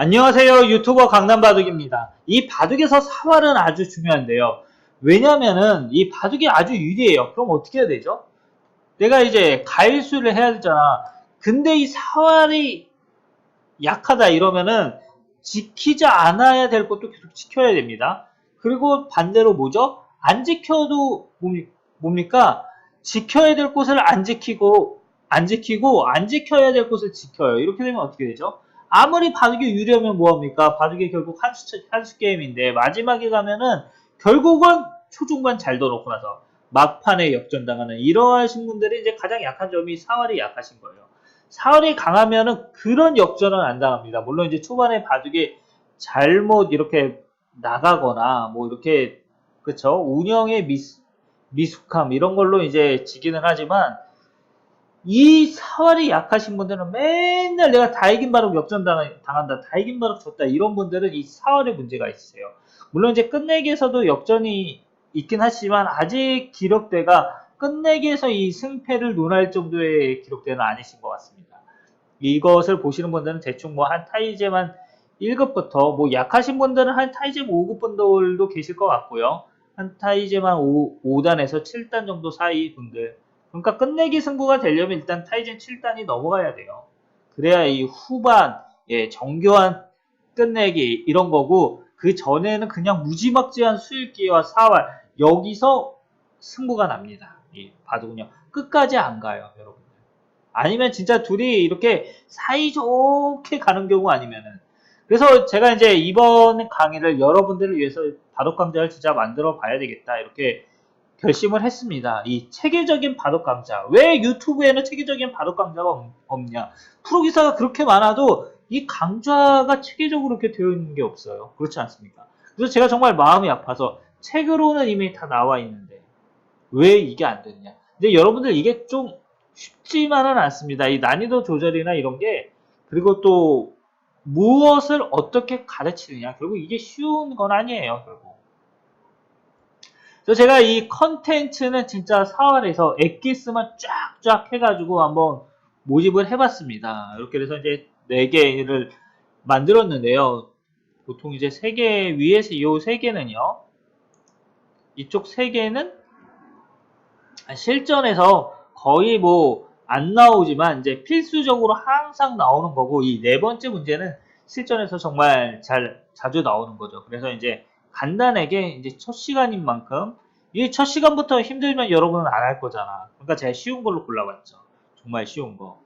안녕하세요. 유튜버 강남바둑입니다. 이 바둑에서 사활은 아주 중요한데요. 왜냐면은 이 바둑이 아주 유리해요. 그럼 어떻게 해야 되죠? 내가 이제 가일수를 해야 되잖아. 근데 이 사활이 약하다 이러면은 지키지 않아야 될 것도 계속 지켜야 됩니다. 그리고 반대로 뭐죠? 안 지켜도 뭡니까? 지켜야 될 곳을 안 지켜야 될 곳을 지켜요. 이렇게 되면 어떻게 되죠? 아무리 바둑이 유리하면 뭐합니까? 바둑이 결국 한수 게임인데 마지막에 가면은 결국은 초중반 잘 넣어놓고 나서 막판에 역전당하는 이러하신 분들이 이제 가장 약한 점이 사활이 약하신 거예요. 사활이 강하면은 그런 역전은 안 당합니다. 물론 이제 초반에 바둑이 잘못 이렇게 나가거나 뭐 이렇게 그쵸 운영의 미숙함 이런 걸로 이제 지기는 하지만 이 사활이 약하신 분들은 맨날 내가 다 이긴 바로 역전 당한다, 다 이긴 바로 졌다 이런 분들은 이 사활에 문제가 있으세요. 물론 이제 끝내기에서도 역전이 있긴 하지만 아직 기록대가 끝내기에서 이 승패를 논할 정도의 기록대는 아니신 것 같습니다. 이것을 보시는 분들은 대충 뭐 한 타이제만 1급부터 뭐 약하신 분들은 한 타이제 5급 분들도 계실 것 같고요. 한 타이제만 5단에서 7단 정도 사이 분들. 그러니까 끝내기 승부가 되려면 일단 타이제 7단이 넘어가야 돼요. 그래야 이 후반, 정교한 끝내기 이런 거고 그 전에는 그냥 무지막지한 수일기와 사활 여기서 승부가 납니다. 이 바둑은요. 끝까지 안 가요, 여러분. 아니면 진짜 둘이 이렇게 사이좋게 가는 경우 아니면은. 그래서 제가 이제 이번 강의를 여러분들을 위해서 바둑 강좌를 진짜 만들어 봐야 되겠다. 이렇게 결심을 했습니다. 이 체계적인 바둑 강좌. 왜 유튜브에는 체계적인 바둑 강좌가 없냐? 프로기사가 그렇게 많아도 이 강좌가 체계적으로 이렇게 되어 있는 게 없어요. 그렇지 않습니까? 그래서 제가 정말 마음이 아파서 책으로는 이미 다 나와 있는데 왜 이게 안 됐냐? 근데 여러분들 이게 좀 쉽지만은 않습니다. 이 난이도 조절이나 이런 게 그리고 또 무엇을 어떻게 가르치느냐 결국 이게 쉬운 건 아니에요. 결국. 그래서 제가 이 컨텐츠는 진짜 4월에서 엑기스만 쫙쫙 해가지고 한번 모집을 해봤습니다. 이렇게 해서 이제 4개를 만들었는데요. 보통 이제 3개 위에서 이 3개는요. 이쪽 3개는 실전에서 거의 뭐 안 나오지만 이제 필수적으로 항상 나오는 거고 이 네 번째 문제는 실전에서 정말 자주 나오는 거죠. 그래서 이제 간단하게 이제 첫 시간인 만큼 이 첫 시간부터 힘들면 여러분은 안 할 거잖아. 그러니까 제가 쉬운 걸로 골라봤죠. 정말 쉬운 거.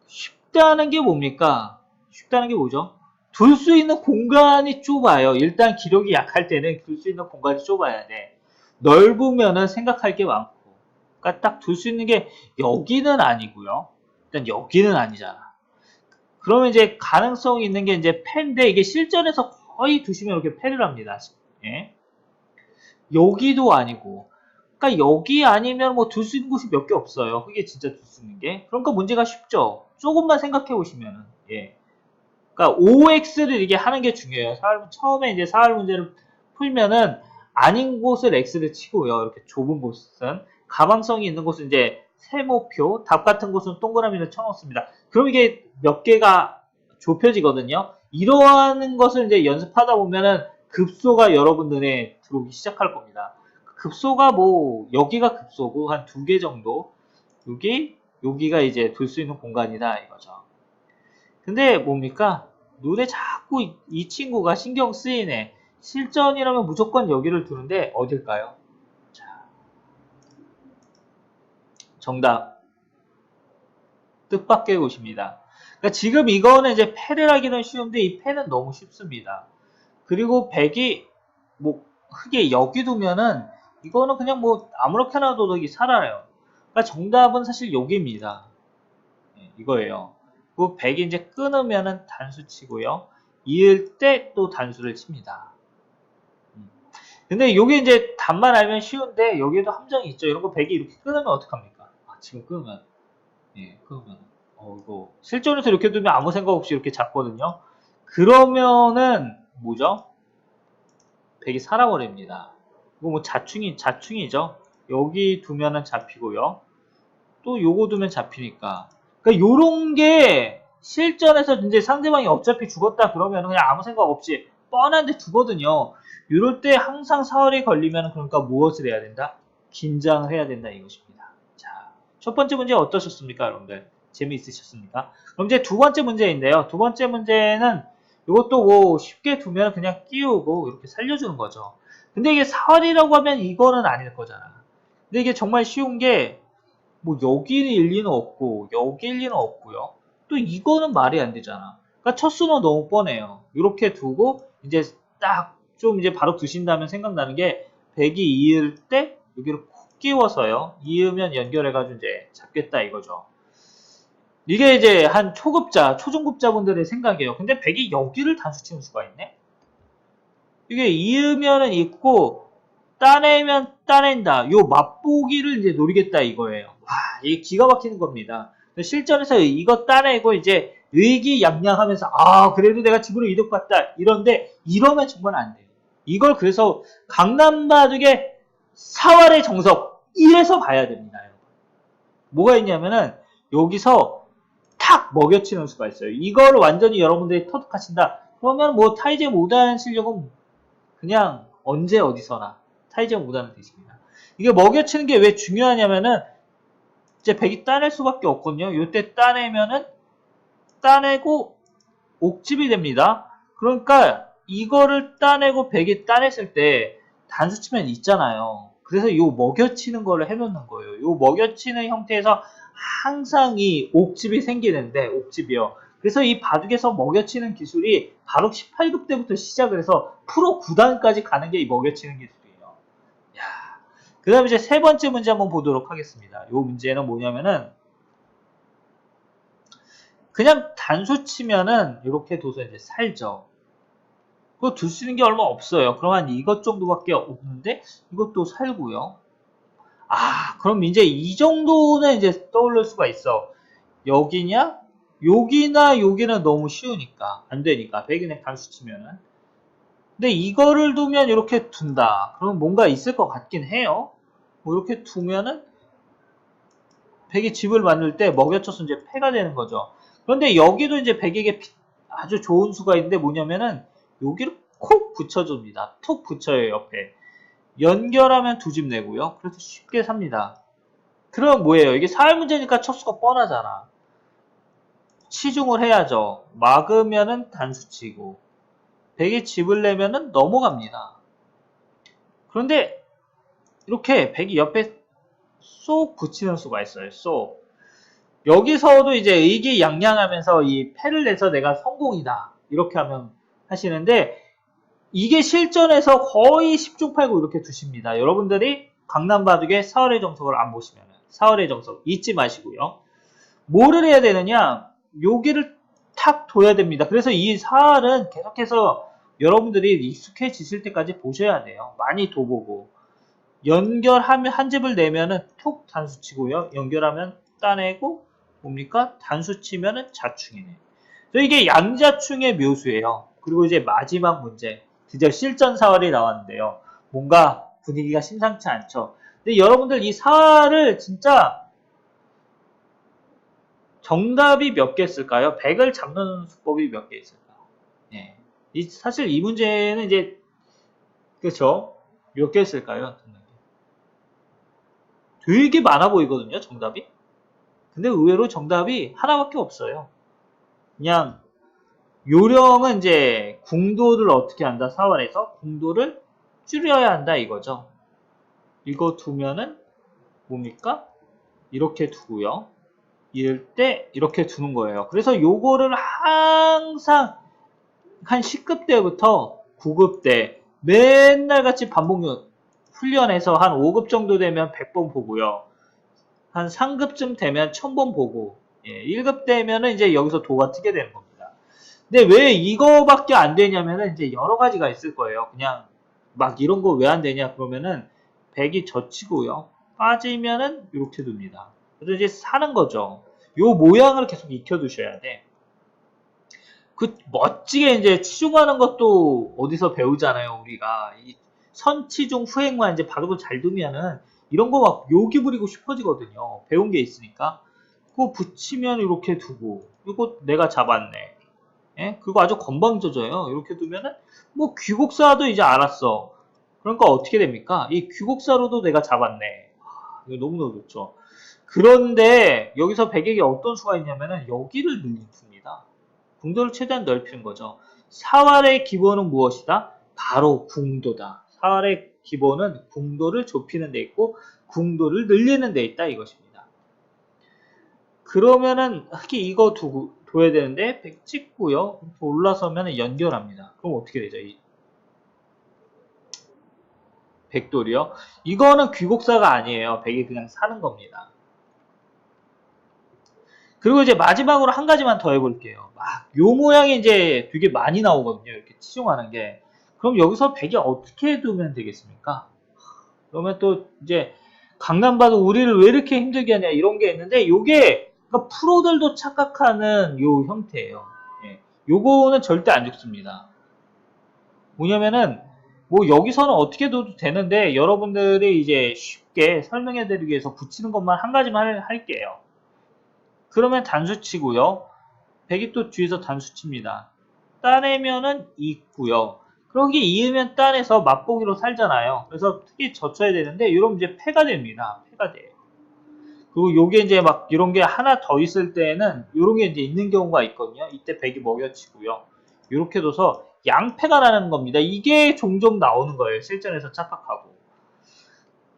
쉽다는 게 뭡니까? 쉽다는 게 뭐죠? 둘 수 있는 공간이 좁아요. 일단 기력이 약할 때는 둘 수 있는 공간이 좁아야 돼. 넓으면은 생각할 게 많고. 그러니까 딱 둘 수 있는 게 여기는 아니고요. 일단 여기는 아니잖아. 그러면 이제 가능성이 있는 게 이제 패인데 이게 실전에서 거의 두시면 이렇게 패를 합니다. 예? 여기도 아니고. 그러니까 여기 아니면 뭐 둘 수 있는 곳이 몇 개 없어요. 그게 진짜 둘 수 있는 게. 그러니까 문제가 쉽죠. 조금만 생각해 보시면은. 예. 그러니까 OX를 이게 하는 게 중요해요. 처음에 이제 사활 문제를 풀면은 아닌 곳을 X를 치고요. 이렇게 좁은 곳은 가망성이 있는 곳은 이제 세모표, 답 같은 곳은 동그라미를 쳐놓습니다. 그럼 이게 몇 개가 좁혀지거든요. 이러한 것을 이제 연습하다 보면은 급소가 여러분 눈에 들어오기 시작할 겁니다. 급소가 뭐 여기가 급소고 한 2개 정도 여기가 이제 둘 수 있는 공간이다 이거죠. 근데 뭡니까? 눈에 자꾸 이 친구가 신경 쓰이네. 실전이라면 무조건 여기를 두는데 어딜까요? 자, 정답. 뜻밖의 곳입니다. 그러니까 지금 이거는 이제 패를 하기는 쉬운데 이 패는 너무 쉽습니다. 그리고 백이 뭐 흙에 여기 두면은 이거는 그냥 뭐 아무렇게나 둬도 살아요. 그러니까 정답은 사실 여기입니다. 이거예요. 그 100이 이제 끊으면은 단수 치고요. 이을 때 또 단수를 칩니다. 근데 이게 이제 답만 알면 쉬운데 여기에도 함정이 있죠. 이런 거 100이 이렇게 끊으면 어떡합니까? 지금 끊으면 끊으면 이거 실전에서 이렇게 두면 아무 생각 없이 이렇게 잡거든요. 그러면은 뭐죠? 100이 살아버립니다. 이거 뭐 자충이죠. 여기 두면은 잡히고요. 또 요거 두면 잡히니까. 그러니까 요런 게 실전에서 이제 상대방이 어차피 죽었다 그러면 그냥 아무 생각 없이 뻔한데 두거든요. 이럴 때 항상 사활이 걸리면 그러니까 무엇을 해야 된다? 긴장을 해야 된다 이것입니다. 자, 첫 번째 문제 어떠셨습니까, 여러분들? 재미있으셨습니까? 그럼 이제 두 번째 문제인데요. 두 번째 문제는 이것도 뭐 쉽게 두면 그냥 끼우고 이렇게 살려주는 거죠. 근데 이게 사활이라고 하면 이거는 아닐 거잖아. 근데 이게 정말 쉬운 게 뭐 여기 일리는 없고 여기 일리는 없고요. 또 이거는 말이 안 되잖아. 그러니까 첫 수는 너무 뻔해요. 이렇게 두고 이제 딱 좀 이제 바로 두신다면 생각나는 게 100이 이을 때 여기를 콕 끼워서요. 이으면 연결해가지고 이제 잡겠다 이거죠. 이게 이제 한 초급자, 초중급자분들의 생각이에요. 근데 100이 여기를 단수치는 수가 있네? 이게 이으면은 있고 따내면 따낸다. 요 맛보기를 이제 노리겠다 이거예요. 와, 이게 기가 막히는 겁니다. 실전에서 이거 따내고 이제 의기양양하면서 아 그래도 내가 집으로 이득 봤다 이런데 이러면 정말 안 돼요. 이걸 그래서 강남바둑의 사활의 정석 이래서 봐야 됩니다. 뭐가 있냐면은 여기서 탁 먹여치는 수가 있어요. 이걸 완전히 여러분들이 터득하신다. 그러면 뭐 타이제 못하는 실력은 그냥 언제 어디서나 타이제 못하는 뜻입니다. 이게 먹여치는 게 왜 중요하냐면은 이제 백이 따낼 수밖에 없거든요. 이때 따내면은 따내고 옥집이 됩니다. 그러니까 이거를 따내고 백이 따냈을 때 단수치면 있잖아요. 그래서 요 먹여치는 거를 해놓는 거예요. 요 먹여치는 형태에서 항상 이 옥집이 생기는데 옥집이요. 그래서 이 바둑에서 먹여치는 기술이 바로 18급 때부터 시작을 해서 프로 9단까지 가는 게 이 먹여치는 기술이에요. 그 다음에 이제 세 번째 문제 한번 보도록 하겠습니다. 이 문제는 뭐냐면은 그냥 단수 치면은 이렇게 둬서 이제 살죠. 그거 둘 수 있는 게 얼마 없어요. 그럼 한 이것 정도밖에 없는데 이것도 살고요. 아, 그럼 이제 이 정도는 이제 떠올릴 수가 있어. 여기냐? 여기나 여기는 너무 쉬우니까 안 되니까 백인의 단수 치면은. 근데 이거를 두면 이렇게 둔다. 그러면 뭔가 있을 것 같긴 해요. 뭐 이렇게 두면은 백이 집을 만들 때 먹여쳐서 이제 패가 되는 거죠. 그런데 여기도 이제 백에게 아주 좋은 수가 있는데 뭐냐면은 여기를 콕 붙여줍니다. 톡 붙여요 옆에. 연결하면 두 집 내고요. 그래서 쉽게 삽니다. 그럼 뭐예요? 이게 사활 문제니까 첫 수가 뻔하잖아. 치중을 해야죠. 막으면은 단수치고 백이 집을 내면은 넘어갑니다. 그런데 이렇게 백이 옆에 쏙 붙이는 수가 있어요. 쏙. 여기서도 이제 의기양양하면서 이 패를 내서 내가 성공이다. 이렇게 하면 하시는데 이게 실전에서 거의 10중 8구 이렇게 두십니다. 여러분들이 강남바둑의 사활의 정석을 안 보시면 사활의 정석 잊지 마시고요. 뭐를 해야 되느냐? 여기를 탁 둬야 됩니다. 그래서 이 사활은 계속해서 여러분들이 익숙해지실 때까지 보셔야 돼요. 많이 둬보고 연결하면 한 집을 내면은 톡 단수 치고요. 연결하면 따내고 뭡니까? 단수 치면은 자충이네. 이게 양자충의 묘수예요. 그리고 이제 마지막 문제. 드디어 실전 사활이 나왔는데요. 뭔가 분위기가 심상치 않죠. 근데 여러분들 이 사활을 진짜 정답이 몇 개 있을까요? 100을 잡는 수법이 몇 개 있을까? 예. 사실 이 문제는 이제 그렇죠? 몇 개 있을까요? 되게 많아 보이거든요, 정답이. 근데 의외로 정답이 하나밖에 없어요. 그냥 요령은 이제 궁도를 어떻게 한다? 사활에서 궁도를 줄여야 한다 이거죠. 이거 두면은 뭡니까? 이렇게 두고요. 이럴 때 이렇게 두는 거예요. 그래서 요거를 항상 한 10급 때부터 9급 때 맨날 같이 반복 훈련해서 한 5급 정도 되면 100번 보고요. 한 3급쯤 되면 1000번 보고 1급 되면은 이제 여기서 도가 트게 되는 겁니다. 근데 왜 이거밖에 안 되냐면은 이제 여러 가지가 있을 거예요. 그냥 막 이런 거 왜 안 되냐 그러면은 100이 젖히고요. 빠지면은 이렇게 둡니다. 그래서 이제 사는 거죠. 요 모양을 계속 익혀두셔야 돼. 그 멋지게 이제 치중하는 것도 어디서 배우잖아요, 우리가. 이 선치중 후행만 이제 바둑을 잘 두면은 이런 거 막 묘기 부리고 싶어지거든요. 배운 게 있으니까. 그거 붙이면 이렇게 두고 이거 내가 잡았네. 예? 그거 아주 건방져져요. 이렇게 두면은 뭐 귀국사도 이제 알았어. 그러니까 어떻게 됩니까? 이 귀국사로도 내가 잡았네. 이거 너무너무 좋죠. 그런데 여기서 백에게 어떤 수가 있냐면은 여기를 눕힙니다. 궁도를 최대한 넓히는 거죠. 사활의 기본은 무엇이다? 바로 궁도다. 사활의 기본은 궁도를 좁히는 데 있고 궁도를 늘리는 데 있다 이것입니다. 그러면은 특히 이거 둬야 되는데 100 찍고요. 올라서면 연결합니다. 그럼 어떻게 되죠? 이 백돌이요. 이거는 귀국사가 아니에요. 백이 그냥 사는 겁니다. 그리고 이제 마지막으로 한 가지만 더 해볼게요. 요 모양이 이제 되게 많이 나오거든요. 이렇게 치중하는 게. 그럼 여기서 백이 어떻게 두면 되겠습니까? 그러면 또 이제 강남봐도 우리를 왜 이렇게 힘들게 하냐 이런 게 있는데 요게 그러니까 프로들도 착각하는 요 형태예요. 예. 요거는 절대 안 죽습니다. 뭐냐면은 뭐 여기서는 어떻게 둬도 되는데 여러분들이 이제 쉽게 설명해 드리기 위해서 붙이는 것만 한 가지만 할게요. 그러면 단수 치고요. 백이 또 뒤에서 단수 칩니다. 따내면은 있고요. 그러기 이으면 따내서 맛보기로 살잖아요. 그래서 특히 젖혀야 되는데 이러면 이제 패가 됩니다. 패가 돼요. 그리고 요게 이제 막 이런 게 하나 더 있을 때는 이런 게 이제 있는 경우가 있거든요. 이때 백이 먹여치고요. 이렇게 둬서 양패가 나는 겁니다. 이게 종종 나오는 거예요. 실전에서 착각하고.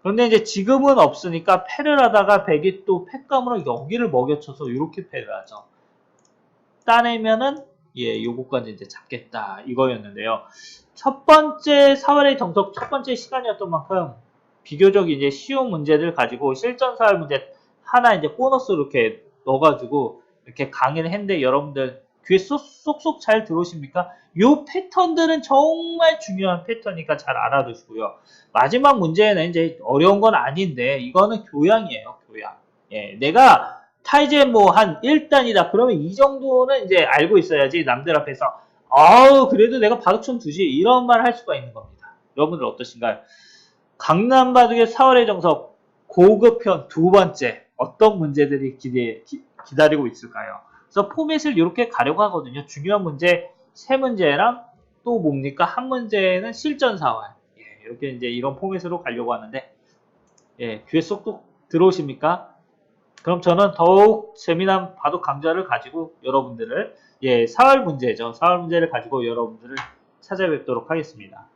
그런데 이제 지금은 없으니까 패를 하다가 백이 또 패감으로 여기를 먹여쳐서 이렇게 패를 하죠. 따내면은 요거까지 이제 잡겠다 이거였는데요. 첫 번째 사활의 정석 첫 번째 시간이었던 만큼 비교적 이제 쉬운 문제들 가지고 실전 사활 문제 하나 이제 보너스로 이렇게 넣어가지고 이렇게 강의를 했는데 여러분들 귀에 쏙쏙 잘 들어오십니까? 요 패턴들은 정말 중요한 패턴이니까 잘 알아두시고요. 마지막 문제는 이제 어려운 건 아닌데 이거는 교양이에요, 교양. 예, 내가 타이제 뭐 한 1단이다. 그러면 이 정도는 이제 알고 있어야지 남들 앞에서 아우 그래도 내가 바둑 좀 두지 이런 말 할 수가 있는 겁니다. 여러분들 어떠신가요? 강남 바둑의 4월의 정석 고급편 두 번째 어떤 문제들이 기다리고 있을까요? 그래서 포맷을 이렇게 가려고 하거든요. 중요한 문제 세 문제랑 또 뭡니까? 한 문제는 실전 4월. 이렇게 이제 이런 포맷으로 가려고 하는데 귀에 쏙쏙 들어오십니까? 그럼 저는 더욱 재미난 바둑 강좌를 가지고 여러분들을 4월 문제죠. 4월 문제를 가지고 여러분들을 찾아뵙도록 하겠습니다.